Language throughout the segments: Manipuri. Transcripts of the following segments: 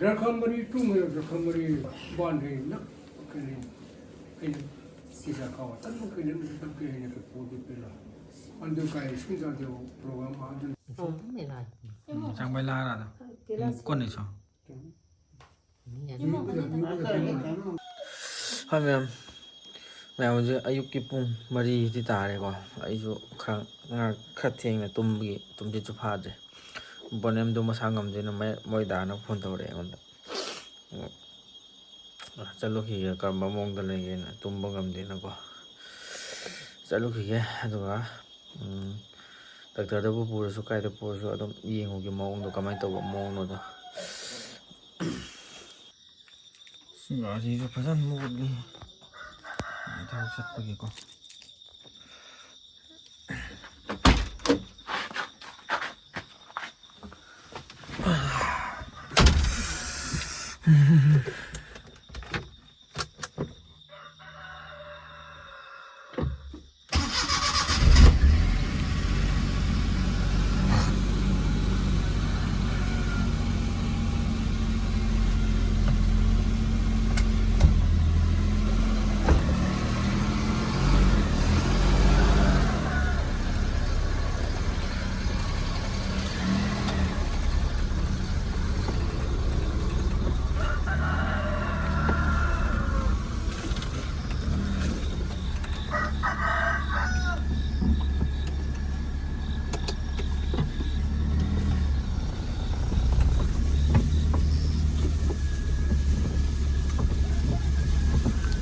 Rakamari tumir rakamari ban hai nak kene kene sisa kawa tan kene tan kene ke podi pela andu kai sunja de program andu Chẳng bay la là con này sao? Hai mẹ 이제 ayuki pung mari di tare ko aisu khang nga khat theng na tumbi tumji chu pha de bonem do masangam de na moi da na phone tore on chalo khi ka mamong da le na tumba ngam de na ko chalo khi ge aduga doctor da bu pu su kai da pu su adum yengu gi mong do kamai to mong no da singa ji ju phasan mu ni thao sat pa gi ko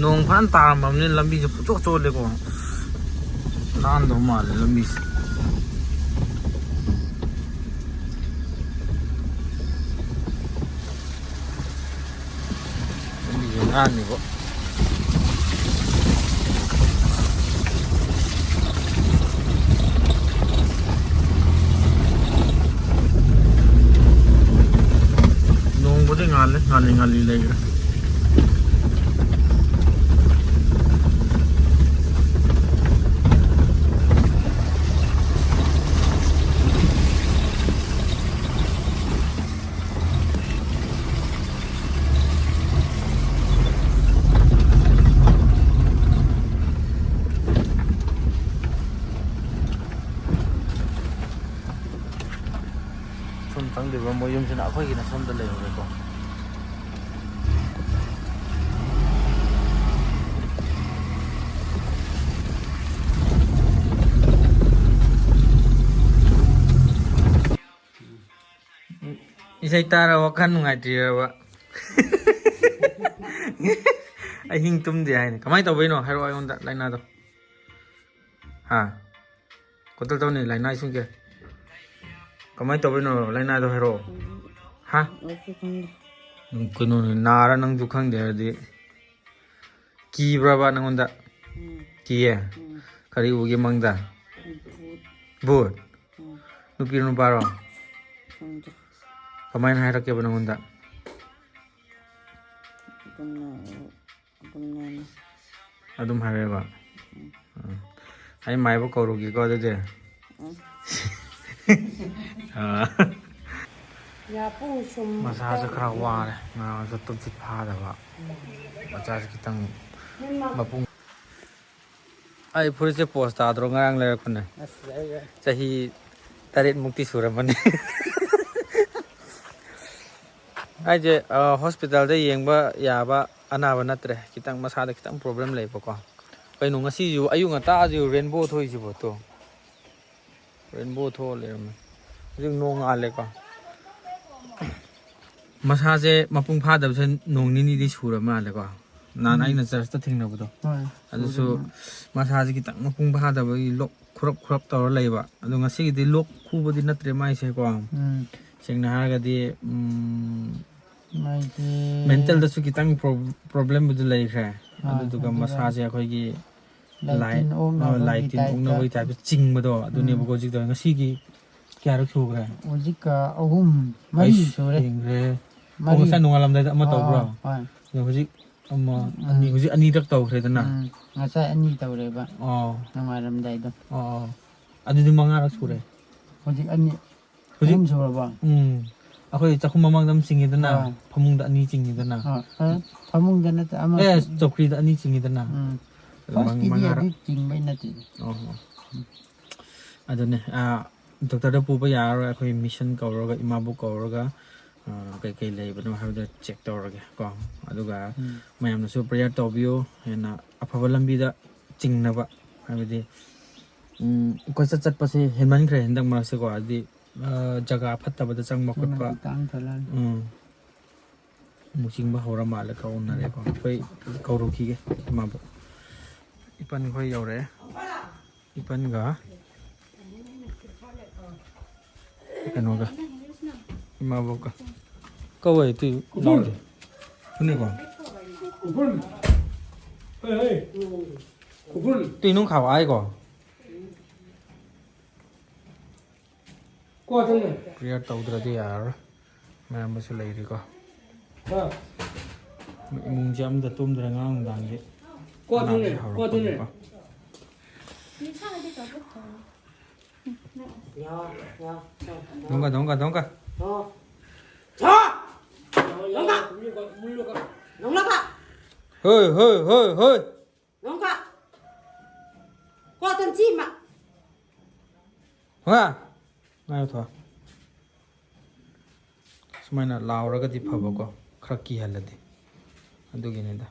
nong phan ta mam ne lambi ju chok chok le ko nan do ma le lambi lambi nan ni ko nong bo de ngal le 뭐 모임진 아파기나 손들 내요 그거 isai tara wakan ngai tira ai hing tum dia ni kamai tau no haro ai onda laina do ha kotal tau ni laina sung ke kamai tau no laina do haro ha kuno nara nang du khang der di ki braba nang onda ki ye kari ugi mangda bud nupi nu paro kamai hai rakke bana onda adum hare ba ai mai ba ko rugi ko de massage khara ware na so tum chit pha da ba massage kitang mapung ai phuri se post ta dro ngarang le khune chahi tarit mukti suramani ai je hospital da yengba ya ba anaba natre kitang masa da kitang problem lei ba ko kaino ngasi ju ayu ngata ju rainbow thoi ji bo to rainbow tho le jing nong ale ko masase mapung pha da sen nong ni ni di sura ma le ko nan ai na church ta thingna bu do adu su masase kitang mapung pha da ba lok khurap tor lei ba adu ngasi gi di lok khu bu di natre mai se ko sengna ha ga di mental da su kitang problem bu du lei kha adu du ga masase khoi gi light tin ong na wei ta ching ba do adu ne bu ko ji do ngasi gi kya rak thu gra ojik ka ahum mari sore ingre โอ้ใส่นวลลำได้มาตบเรา ꯍꯣꯏ เดี๋ยวพี่เอามาอันนี้พี่อันนี้รักตบเลยนะ ngasa ani tawreba อ๋อ nangaramdai do อ๋ออันนี้มังงะรักสุดเลย hojik ani Hojik? hum soraba အခုจะคุมมังดำสิงห์ดนะพมุงดอันนี้จริงดนะ ha phamung dana ta ama จบครีดอันนี้จริงดนะ first ki dia di jing mai na ti อ๋ออันนี้ดรเดปูปยาเราคุยมิชชั่นเก่าเราก็อิมาบุกเก่าเราก็ไกลๆเลยเป็นว่าเราจะเช็คตัวเราก็อันนี้ก็ไม่ยามสู้ประหยัดตัวบิวเห็นนะอภัยลัมบีดจริงนะวะอันนี้ก็จะจัดภาษีเห็นมันเคยเห็นดังมาสักว่าดีจักรพัฒนาบัตรจังมากกว่า tang thalan มุชิงบ้าหัวรามาแล้วเขาหน้าเด็กก็ไปเขารู้ขี้กันมาบุอีปันค่อยยาวเลยอีปันก็กันว่าก็มาบุก็ไว้ที่นอนเลยคุณนี่ก่อน 구분 에이 구분 ตีนุ่งขาวไอ้ก่อน 꼬아들래 เรียกตัวเดียวที่อาร์แม่มาช่วยดีก็ 자 มุงจำแต่ตุ้มแต่งานดังยี่ 꼬아들래 꼬아들래 동가 물려가 농락아, 헐 농가. qua chim ạ. 와 나요 더 스마이나 라우라가 디파보고 크라키 할라디 안도기네다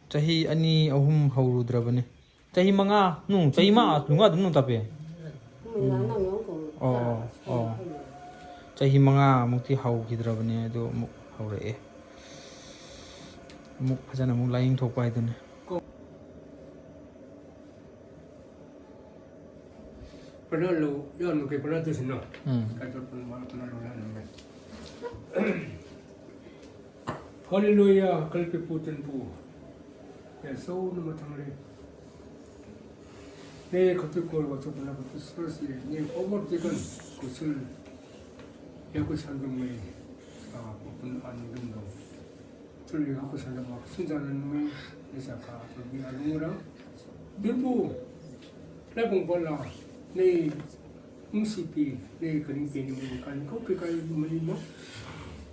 chahi ani ahum haurudrabane chahi manga nu chahi ma lunga dum nu tape chahi manga mukti hau gidrabane ado muk haure muk phajana muk laing thokpa idune Pernah ya mungkin pernah tu sini. Kata pernah lalu. Haleluya, kalpi putin pu. Ya so nama tangre. Ne katu kor waktu pernah berputus ni over tekan kusul. Ya kusul demi pun anjung dong. Tuli aku saja mak sunjalan demi nisaka pergi alumura. Dirbu, lebong bola. Ni musipi ni kering peni mungkin kau kekai melima.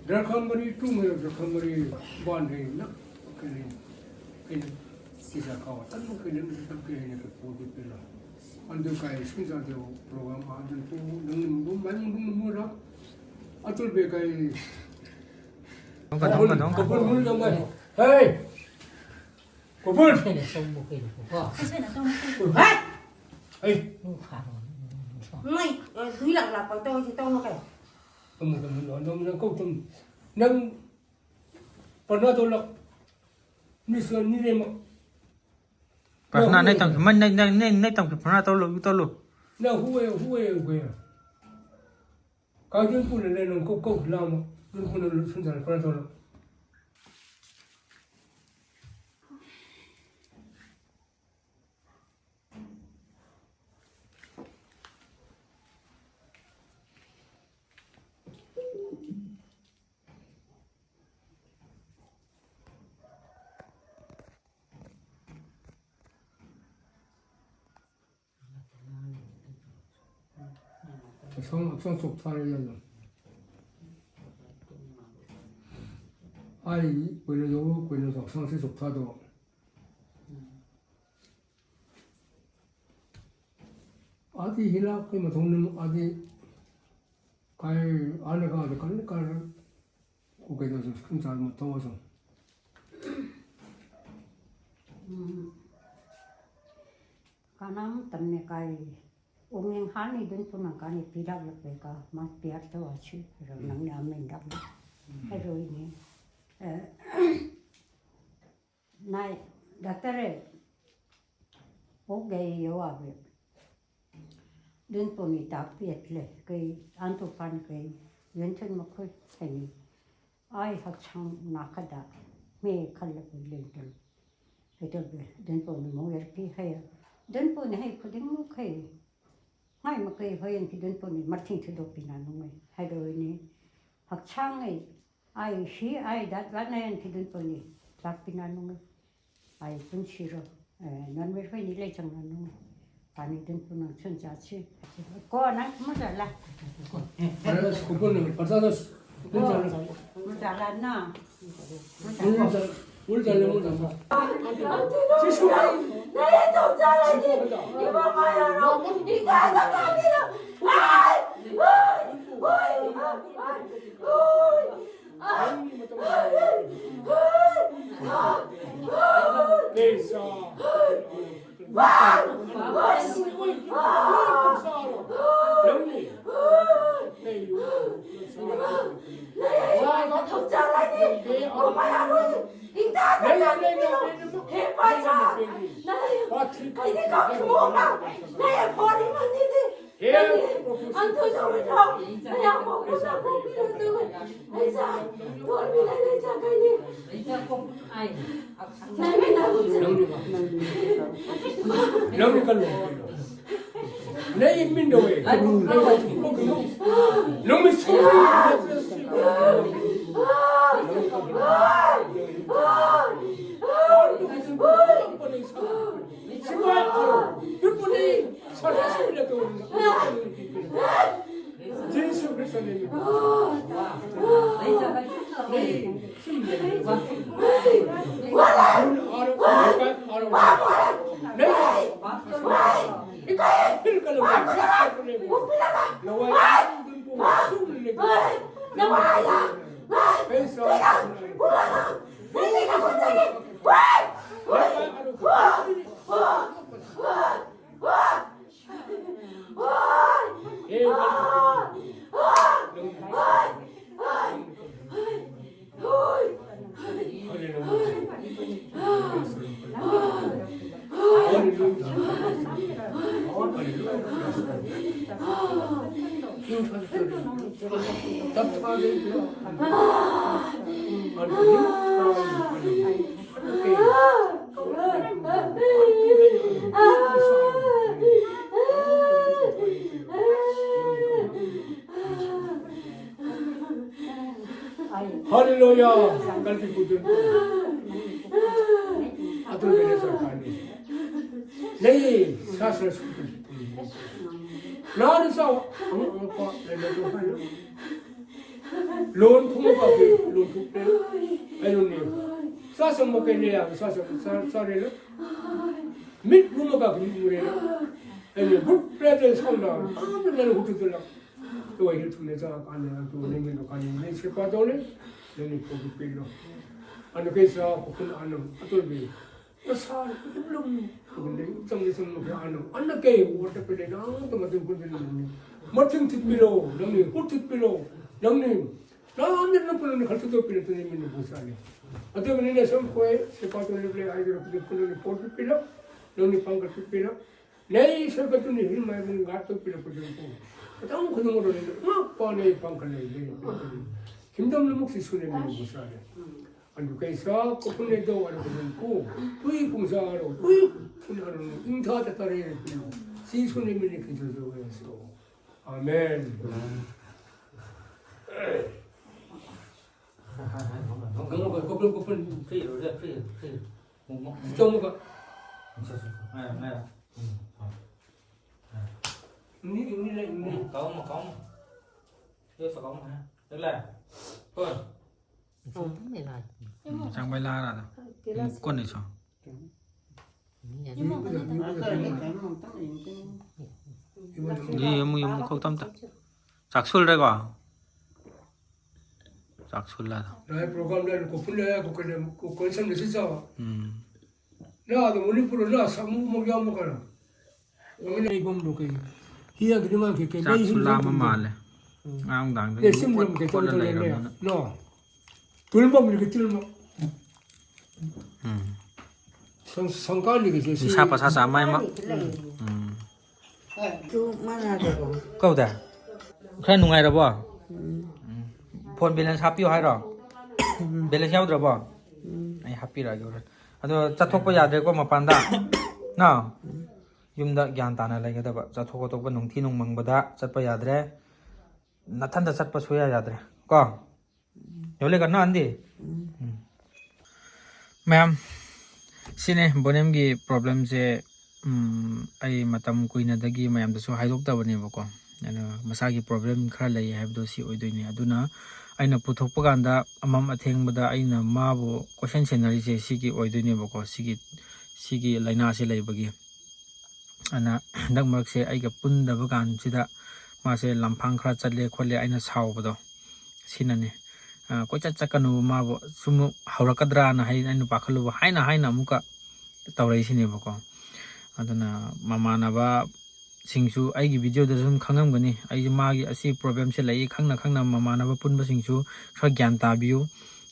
Drakhamari tu melayu drakhamari ban hai nak kering kering sisa kau tan mungkin ni tak kering ni kepudi pela. Anda kai sunjang dia program anda tu dengan main mula. Atul bekai. dong Kubur mula jangan. Hey, kubur. Hey, Hey. mày dưới lặng lặng bằng tôi thì tôi nó kể. Kamu kau tu, nang pernah tu lah, ni sekarang ni demo. Pernah naik tang man naik tang pernah tolu Nah huwe. Kau jangan pun lelaki kau lama, jangan pun lelaki sungai pernah tu lah. 성속 살려서 아이 권해서 성세 속타도 아디 히라 그러면 동네 아디 가이 아내가 갈까를 고개에서 큰 잘못 더워서 Kanam tamne kai ungen hani dun puna kani pidak lepe ka mat piar to achu ro nang na men dak ro ini nai daktare oge yo ave dun puni tak piet le kai antu pan kai yenten ma khoi thani ai hak chang nakada me khal le lentel eto be dun puni mo yer pi hai dun puni hai puding mo kai ngay mà cây hơi thì đơn phần mặt thình thì đột bị nạn luôn hay rồi nè hoặc trang ấy ai xí ai đặt lát này thì đơn phần đặt bị nạn luôn ai cũng xí rồi nên mới phải đi lấy chẳng nạn luôn 아니 등분은 천자치 거나 뭐잘라 그래서 그거는 받아서 뭐잘라나 뭘 잘려면 내 동자라니 이거 봐요 이따가 가기로 내가 동자라니 엄마야 이따가 가기로 해봐자 나니까 부모가 내 버리면 니들 안 터져버려 그냥 먹고 자고 빌어주고 내자 돌비나 내자 가니 내가 나고 내 인민도에 너무 예수 그리스도님 할렐루야 갈비 굳은 아들 베네서 가니 내 사슬 숨길 나는 싸워 아빠 내가 하요 론 통과하게 론 국대 아이님 사슬 먹게 내야 사슬 사례를 밑 부모가 그물에는 아니 불배들 살라 아무래도 후두들라 또 이를 통해서 안에 또 내면도 가니 내 세파도네 내니 거기 빌로 아니 그래서 그분 아는 아들비 살 일름 근데 입장에서 그 아는 안나게 오르다 빌레나 또 맞은 분들은 멋진 특비로 형님 홀특비로 형님 나한테는 그런 갈 수도 없는 되는 못 살네 어떤 내 선포에 세파도네 빌레 아이들 그분들이 폴 빌로 형님 방글 빌로 내 설거지는 일만 가도 빌로 그러고 그다음 그놈으로는 뻔히 방글레 김정일 목시 손에는 못 살네 아니 그래서 그분에도 와르고 또이 봉사하러 또이 분하는 인사하다 따라야 되고 시 손님이 괜찮아서 그래서 아멘. 그거 거풀 free rồi đấy free free 좀 거. này này 니 có chưa phải có mà tức là thôi trang bay la là quân này sao gì em không tâm ta 작술 내가 작술 나다 나의 프로그램을 고풀려야 그 건설 있어. 나도 우리 프로 나 사무 먹이 안 먹어라. 오늘 이건 그 희야 그러면 그게 작술 라마 말래 ngang đằng 내 심으면 그 정도는 너 돌범 이렇게 뜰면 성관이 그 đi xa và xa xa mai mà chú mà là được câu đấy khen nung ngày rồi bỏ phone balance happy hay rồi balance nhau rồi bỏ ai happy rồi rồi 아주 짜톡 보자 되고 뭐 반다 나 ꯌꯨꯝꯗ ꯒ꯭ꯌꯥꯟ ꯇꯥꯅ ꯂꯩꯒꯗꯕ ꯆꯠꯊꯣꯛ ꯈꯣꯠꯇꯣꯛꯄ ꯅꯨꯡꯊꯤ ꯅꯨꯡꯃꯪꯕꯗ ꯆꯠꯄ ꯌꯥꯗ꯭ꯔꯦ ꯅꯊꯟꯗ ꯆꯠꯄ ꯁꯨꯌꯥ ꯌꯥꯗ꯭ꯔꯦ ꯀꯣ ꯌꯧꯂꯦ ꯀꯟꯅ 안디 ꯃꯌꯥꯝ ꯁꯤꯅꯦ ꯕꯣꯅꯦꯝꯒꯤ ꯄ꯭ꯔꯣꯕ꯭ꯂꯦꯝꯁꯦ ꯑꯩ ꯃꯇꯝ ꯀꯨꯏꯅꯗꯒꯤ ꯃꯌꯥꯝꯗꯁꯨ ꯍꯥꯏꯗꯣꯛꯇꯕꯅꯦꯕꯀꯣ ꯑꯗꯣ ꯃꯁꯥꯒꯤ ꯄ꯭ꯔꯣꯕ꯭ꯂꯦꯝ ꯈꯔ ꯂꯩ ꯍꯥꯏꯕꯗꯣ ꯁꯤ ꯑꯣꯏꯗꯣꯏꯅꯦ ꯑꯗꯨꯅ ꯑꯩꯅ ꯄꯨꯊꯣꯛꯄ ꯀꯥꯟꯗ ꯑꯃꯝ ꯑꯊꯦꯡꯕꯗ ꯑꯩꯅ ꯃꯥꯕꯨ ꯀꯣꯏꯁꯟ ꯁꯦꯟꯅꯔꯤꯁꯦ ꯁꯤꯒꯤ ꯑꯣꯏꯗꯣꯏꯅꯦꯕꯀꯣ ꯁꯤꯒꯤ ꯂꯥꯏꯅꯥꯁꯤ ꯂꯩꯕꯒꯤ ꯑꯗꯨꯅ ꯍꯟꯗꯛ ꯃꯔꯛꯁꯦ ꯑꯩꯒ ꯄꯨꯟꯗꯕ ꯀꯥꯟꯁꯤꯗ ꯃꯥꯁꯦ ꯂꯝꯐꯥꯡ ꯈꯔ ꯆꯠꯂꯦ ꯈꯣꯠꯂꯦ ꯑꯩꯅ ꯁꯥꯎꯕꯗꯣ ꯁꯤꯅꯅꯦ ꯀꯣꯏꯆꯠ ꯆꯠꯀꯅꯨ ꯃꯥꯕꯨ ꯁꯨꯝ ꯍꯧꯔꯛꯀꯗ꯭ꯔꯥꯅ ꯑꯩꯅ ꯄꯥꯈꯠꯂꯨꯕ ꯍꯥꯏꯅ ꯑꯃꯨꯛꯀ ꯇꯧꯔꯛꯏꯁꯤꯅꯦꯕꯀꯣ ꯑꯗꯨꯅ ꯃꯃꯥꯟꯅꯕꯁꯤꯡꯁꯨ ꯑꯩꯒꯤ ꯚꯤꯗꯤꯑꯣꯗꯁꯨ ꯑꯗꯨꯝ ꯈꯪꯉꯝꯒꯅꯤ ꯑꯩꯁꯦ ꯃꯥꯒꯤ ꯑꯁꯤ ꯄ꯭ꯔꯣꯕ꯭ꯂꯦꯝꯁꯦ ꯂꯩ ꯈꯪꯅ ꯃꯃꯥꯟꯅꯕ ꯄꯨꯟꯕꯁꯤꯡꯁꯨ ꯈꯔ ꯒ꯭ꯌꯥꯟ ꯇꯥꯕꯤꯌꯨ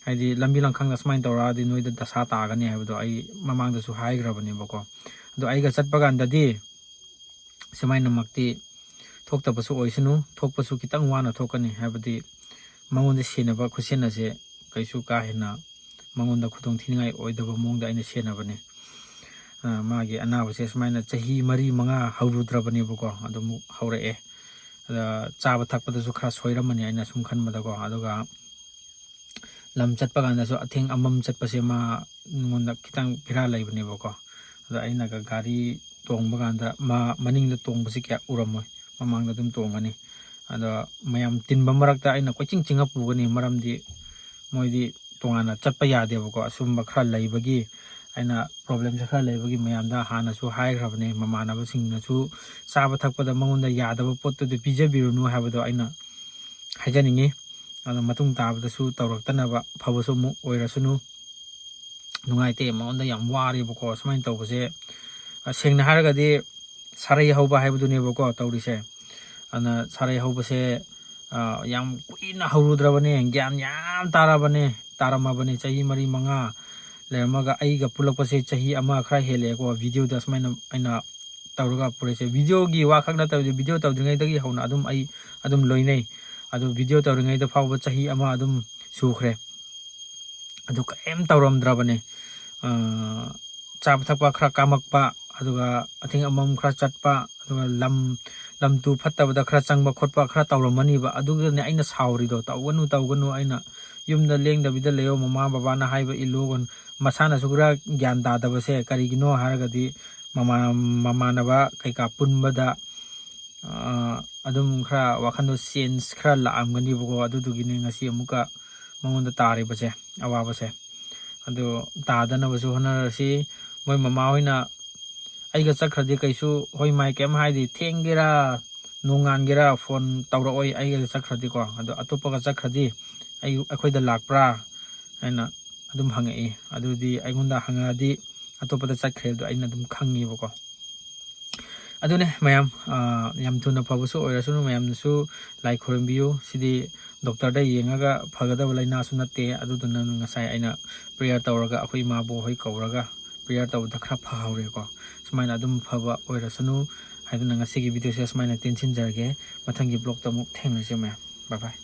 ꯍꯥꯏꯗꯤ ꯂꯝꯕꯤ ꯂꯝꯈꯥꯡꯗ ꯁꯨꯃꯥꯏꯅ ꯇꯧꯔꯛꯑꯗꯤ ꯅꯣꯏꯗ ꯗꯁꯥ ꯇꯥꯒꯅꯤ ꯍꯥꯏꯕꯗꯣ ꯑꯩ ꯃꯃꯥꯡꯗꯁꯨ ꯍꯥꯏꯈ꯭ꯔꯕꯅꯦꯕꯀꯣ ꯑꯗꯣ ꯑꯩꯒ ꯆꯠꯄ ꯀꯥꯟꯗꯗꯤ ꯁꯨꯃꯥꯏꯅꯃꯛꯇꯤ ꯊꯣꯛꯇꯕꯁꯨ ꯑꯣꯏꯁꯅꯨ ꯊꯣꯛꯄꯁꯨ ꯈꯤꯇꯪ ꯋꯥꯅ ꯊꯣꯛꯀꯅꯤ ꯍꯥꯏꯕꯗꯤ ꯃꯉꯣꯟꯗ ꯁꯦꯟꯅꯕ ꯈꯨꯠꯁꯦꯟ ꯑꯁꯦ ꯀꯩꯁꯨ ꯀꯥ ꯍꯦꯟꯅ ꯃꯉꯣꯟꯗ ꯈꯨꯗꯣꯡ ꯊꯤꯅꯤꯡꯉꯥꯏ ꯑꯣꯏꯗꯕ ꯃꯑꯣꯡꯗ ꯑꯩꯅ ꯁꯦꯟꯅꯕꯅꯦ ꯃꯥꯒꯤ ꯑꯅꯥꯕꯁꯦ ꯁꯨꯃꯥꯏꯅ ꯆꯍꯤ 4-5 ꯍꯧꯔꯨꯗ꯭ꯔꯕꯅꯦꯕꯀꯣ ꯑꯗꯨꯃꯨꯛ ꯍꯧꯔꯛꯑꯦ ꯑꯗ ꯆꯥꯕ ꯊꯛꯄꯗꯁꯨ ꯈꯔ ꯁꯣꯏꯔꯝꯃꯅꯤ ꯑꯩꯅ ꯁꯨꯝ ꯈꯟꯕꯗꯀꯣ ꯑꯗꯨꯒ ꯂꯝ ꯆꯠꯄ ꯀꯥꯟꯗꯁꯨ ꯑꯊꯦꯡ ꯑꯃꯝ ꯆꯠꯄꯁꯦ ꯃꯉꯣꯟꯗ ꯈꯤꯇꯪ ꯕꯦꯔꯥ ꯂꯩꯕꯅꯦꯕꯀꯣ ꯑꯗ ꯑꯩꯅꯒ ꯒꯥꯔꯤ ꯇꯣꯡꯕ ꯀꯥꯟꯗ ꯃꯅꯤꯡꯗ ꯇꯣꯡꯕꯁꯤ ꯀꯌꯥ ꯎꯔꯝꯃꯣꯏ ꯃꯃꯥꯡꯗ ꯑꯗꯨꯝ ꯇꯣꯡꯒꯅꯤ ꯑꯗꯣ ꯃꯌꯥꯝ ꯇꯤꯟꯕ ꯃꯔꯛꯇ ꯑꯩꯅ ꯀꯣꯏꯆꯤꯡ ꯆꯤꯡꯉ ꯄꯨꯒꯅꯤ ꯃꯔꯝꯗꯤ ꯃꯣꯏꯗꯤ ꯇꯣꯉꯥꯟꯅ ꯆꯠꯄ ꯌꯥꯗꯦꯕꯀꯣ ꯑꯁꯨꯝꯕ ꯈꯔ ꯂꯩꯕꯒꯤ ꯑꯩꯅ ꯄ꯭ꯔꯣꯕ꯭ꯂꯦꯝꯁꯦ ꯈꯔ ꯂꯩꯕꯒꯤ ꯃꯌꯥꯝꯗ ꯍꯥꯟꯅꯁꯨ ꯍꯥꯏꯈ꯭ꯔꯕꯅꯦ ꯃꯃꯥꯟꯅꯕꯁꯤꯡꯅꯁꯨ ꯆꯥꯕ ꯊꯛꯄꯗ ꯃꯉꯣꯟꯗ ꯌꯥꯗꯕ ꯄꯣꯠꯇꯨꯗꯤ ꯄꯤꯖꯕꯤꯔꯨꯅꯨ ꯍꯥꯏꯕꯗꯣ ꯑꯩꯅ ꯍꯥꯏꯖꯅꯤꯡꯉꯤ ꯑꯗꯣ ꯃꯇꯨꯡ ꯇꯥꯕꯗꯁꯨ ꯇꯧꯔꯛꯇꯅꯕ ꯐꯕꯁꯨ ꯑꯃꯨꯛ ꯑꯣꯏꯔꯁꯅꯨ ꯅꯨꯡꯉꯥꯏꯇꯦ ꯃꯉꯣꯟꯗ ꯌꯥꯝ ꯋꯥꯔꯦꯕꯀꯣ ꯁꯨꯃꯥꯏꯅ ꯇꯧꯕꯁꯦ ꯁꯦꯡꯅ ꯍꯥꯏꯔꯒꯗꯤ ꯁꯥꯔꯩ ꯍꯧꯕ ꯍꯥꯏꯕꯗꯨꯅꯦꯕꯀꯣ ꯇꯧꯔꯤꯁꯦ ꯑꯗꯨꯅ ꯁꯥꯔꯩ ꯍꯧꯕꯁꯦ ꯌꯥꯝ ꯀꯨꯏꯅ ꯍꯧꯔꯨꯗ꯭ꯔꯕꯅꯦ ꯒ꯭ꯌꯥꯟ ꯌꯥꯝ ꯇꯥꯔꯝꯃꯕꯅꯦ चही 4-5 लेरमगा अईगा पुलकपसे चही 1 खरा हेलेको वीडियो दा सुमाइना अइना तौरगा पुरेसे वीडियो गी वाखक नतबदि वीडियो तौद्रिङैदगी हौना अदुम लोइनै अदु वीडियो तौरिङैदा फावबा चही 1 अदुम सुख्रे अदु कयम तौरमद्रबने चाब थकपा खरा कामकपा अदुगा अथिङ अमम खरा चटपा अदुगा लमतु फत्तबदा खरा चंगबा खोटपा खरा तौरमनिबा अदुगने अइना सावरिदो तौगनु अइना युमदा लेंदबिदा लेयो ममा बाबाना हाइबा इलोगन मसाना सुगरा ज्ञान दादबसे करिगिनो हारगदि ममानबा कैका पुनबदा अदुम खरा वाखन्द चेंज खरा लामगनिबको अदुदुगिने ngasi amuka mangonda taribase awabase adu tadanabasu honarasi moi mama hoina aiga chakhradi kaisu hoi mai kem haidi thengera nongangera phone tawroi aiga chakhradi ko adu atopa ga chakhradi aikoida lakpra aina adum hangai adudi aigonda hangadi atopada chakhere du aina adum khangibako adune mayam yam thuna phabusu oirasunu mayamsu lai khorembiu sidi doctor da yengaga phagada laina su natte aduduna ngasai aina prayer tawraga akoi ma bo hoi kawraga prayer tawda khra phahawre ko sumaina adum phaba oirasunu haiduna ngasigi video se sumaina tension jarge mathangi blog ta muk thengrase mayam bye bye